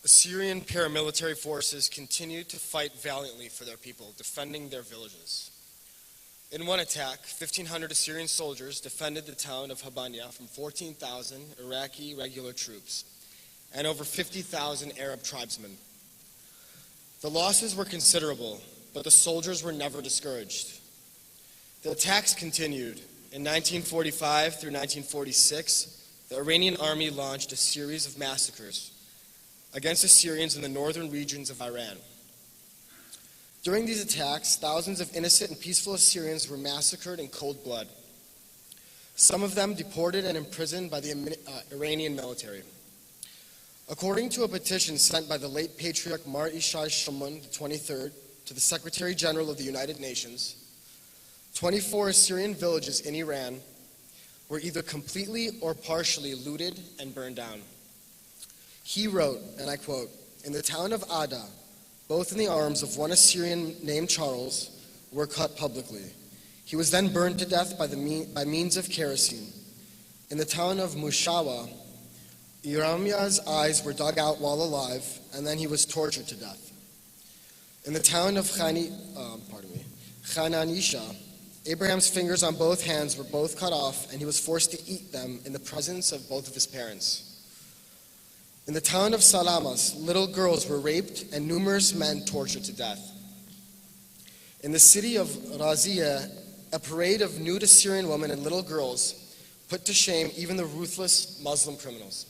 Assyrian paramilitary forces continued to fight valiantly for their people, defending their villages. In one attack, 1,500 Assyrian soldiers defended the town of Habbaniya from 14,000 Iraqi regular troops and over 50,000 Arab tribesmen. The losses were considerable, but the soldiers were never discouraged. The attacks continued. In 1945 through 1946, the Iranian army launched a series of massacres against Assyrians in the northern regions of Iran. During these attacks, thousands of innocent and peaceful Assyrians were massacred in cold blood, some of them deported and imprisoned by the Iranian military. According to a petition sent by the late Patriarch Mar Ishai Shimon XXIII to the Secretary General of the United Nations, 24 Assyrian villages in Iran were either completely or partially looted and burned down. He wrote, and I quote, "In the town of Ada, both in the arms of one Assyrian named Charles were cut publicly. He was then burned to death by means of kerosene. In the town of Mushawa, Iramiya's eyes were dug out while alive, and then he was tortured to death. In the town of Khananisha, Abraham's fingers on both hands were both cut off, and he was forced to eat them in the presence of both of his parents. In the town of Salamas, little girls were raped and numerous men tortured to death. In the city of Razia, a parade of nude Assyrian women and little girls put to shame even the ruthless Muslim criminals.